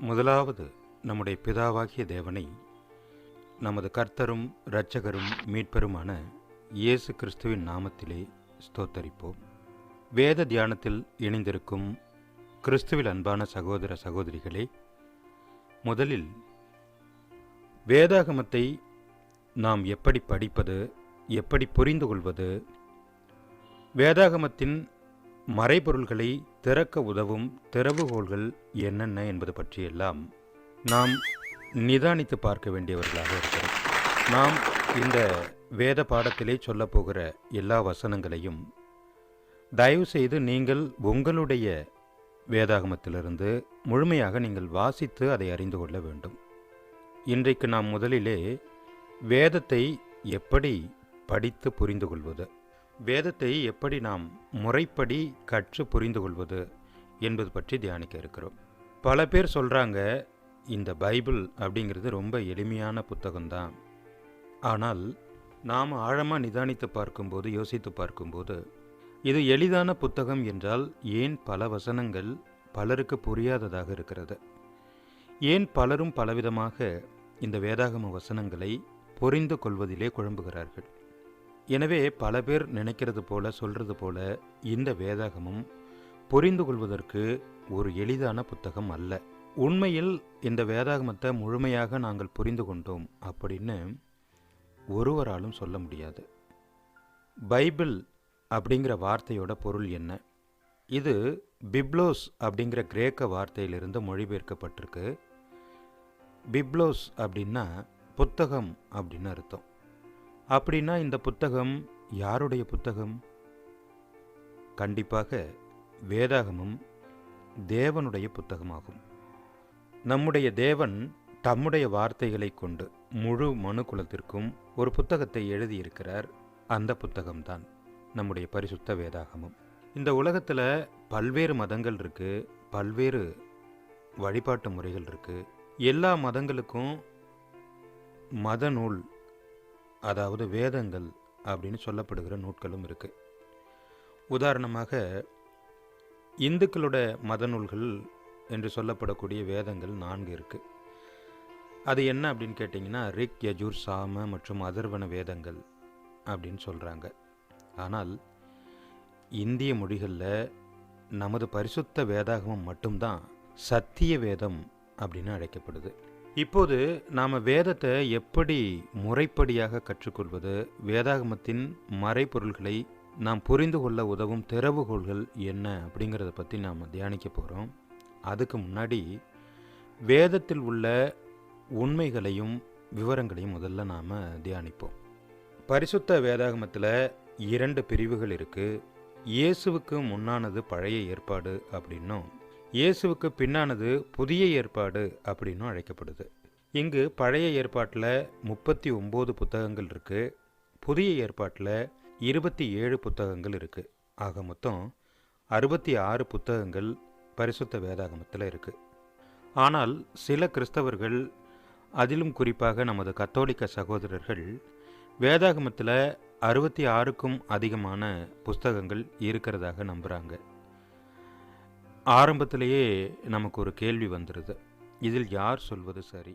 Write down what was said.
முதலாவது நம்முடைய பிதாவாகிய தேவனை நமது கர்த்தரும் இரட்சகரும் மீட்பெருமான இயேசு கிறிஸ்துவின் நாமத்திலே ஸ்தோத்தரிப்போம். வேத தியானத்தில் இணைந்திருக்கும் கிறிஸ்துவில் அன்பான சகோதர சகோதரிகளே, முதலில் வேதாகமத்தை நாம் எப்படி படிப்பது, எப்படி புரிந்து கொள்வது, வேதாகமத்தின் மறைபொருள்களை திறக்க உதவும் திறவுகோள்கள் என்னென்ன என்பது பற்றியெல்லாம் நாம் நிதானித்து பார்க்க வேண்டியவர்களாக இருக்கிறோம். நாம் இந்த வேத பாடத்திலே சொல்லப்போகிற எல்லா வசனங்களையும் தயவு செய்து நீங்கள் உங்களுடைய வேதாகமத்திலிருந்து முழுமையாக நீங்கள் வாசித்து அதை அறிந்து கொள்ள வேண்டும். இன்றைக்கு நாம் முதலிலே வேதத்தை எப்படி படித்து புரிந்து கொள்வது, வேதத்தை எப்படி நாம் முறைப்படி கற்று புரிந்து கொள்வது என்பது பற்றி தியானிக்க இருக்கிறோம். பல பேர் சொல்கிறாங்க, இந்த பைபிள் அப்படிங்கிறது ரொம்ப எளிமையான புத்தகம்தான். ஆனால் நாம் ஆழமாக நிதானித்து பார்க்கும்போது, யோசித்து பார்க்கும்போது, இது எளிதான புத்தகம் என்றால் ஏன் பல வசனங்கள் பலருக்கு புரியாததாக இருக்கிறது? ஏன் பலரும் பலவிதமாக இந்த வேதாகம வசனங்களை புரிந்து கொள்வதிலே குழம்புகிறார்கள்? எனவே பல பேர் நினைக்கிறது போல, சொல்கிறது போல, இந்த வேதாகமும் புரிந்து கொள்வதற்கு ஒரு எளிதான புத்தகம் அல்ல. உண்மையில் இந்த வேதாகமத்தை முழுமையாக நாங்கள் புரிந்து கொண்டோம் அப்படின்னு ஒருவராலும் சொல்ல முடியாது. பைபிள் அப்படிங்கிற வார்த்தையோட பொருள் என்ன? இது பிப்ளோஸ் அப்படிங்கிற கிரேக்க வார்த்தையிலிருந்து மொழிபெயர்க்கப்பட்டிருக்கு. பிப்ளோஸ் அப்படின்னா புத்தகம் அப்படின்னு அர்த்தம். அப்படின்னா இந்த புத்தகம் யாருடைய புத்தகம்? கண்டிப்பாக வேதாகமம் தேவனுடைய புத்தகமாகும். நம்முடைய தேவன் தம்முடைய வார்த்தைகளை கொண்டு முழு மனு குலத்திற்கும் ஒரு புத்தகத்தை எழுதியிருக்கிறார். அந்த புத்தகம்தான் நம்முடைய பரிசுத்த வேதாகமம். இந்த உலகத்தில் பல்வேறு மதங்கள் இருக்குது, பல்வேறு வழிபாட்டு முறைகள் இருக்குது. எல்லா மதங்களுக்கும் மத நூல், அதாவது வேதங்கள் அப்படின்னு சொல்லப்படுகிற நூட்களும் இருக்குது. உதாரணமாக இந்துக்களோட மத நூல்கள் என்று சொல்லப்படக்கூடிய வேதங்கள் 4 இருக்குது. அது என்ன அப்படின்னு கேட்டிங்கன்னா, ரிக், யஜூர், சாம மற்றும் அதர்வன வேதங்கள் அப்படின்னு சொல்கிறாங்க. ஆனால் இந்திய மொழிகளில் நமது பரிசுத்த வேதாகமம் மட்டும்தான் சத்திய வேதம் அப்படின்னு அழைக்கப்படுது. இப்போது நாம் வேதத்தை எப்படி முறைப்படியாக கற்றுக்கொள்வது, வேதாகமத்தின் மறைபொருள்களை நாம் புரிந்து கொள்ள உதவும் திறவுகோள்கள் என்ன அப்படிங்கிறத பற்றி நாம் தியானிக்க போகிறோம். அதுக்கு முன்னாடி வேதத்தில் உள்ள உண்மைகளையும் விவரங்களையும் முதல்ல நாம் தியானிப்போம். பரிசுத்த வேதாகமத்தில் 2 பிரிவுகள் இருக்குது. இயேசுவுக்கு முன்னானது பழைய ஏற்பாடு அப்படின்னும், இயேசுவுக்கு பின்னானது புதிய ஏற்பாடு அப்படின்னும் அழைக்கப்படுது. இங்கு பழைய ஏற்பாட்டில் 39 புத்தகங்கள் இருக்குது, புதிய ஏற்பாட்டில் 27 புத்தகங்கள் இருக்குது. ஆக மொத்தம் 66 புத்தகங்கள் பரிசுத்த வேதாகமத்தில் இருக்குது. ஆனால் சில கிறிஸ்தவர்கள், அதிலும் குறிப்பாக நமது கத்தோலிக்க சகோதரர்கள், வேதாகமத்தில் 66க்கும் அதிகமான புஸ்தகங்கள் இருக்கிறதாக நம்புகிறாங்க. ஆரம்பத்திலேயே நமக்கு ஒரு கேள்வி வந்துடுது, இதில் யார் சொல்வது சரி?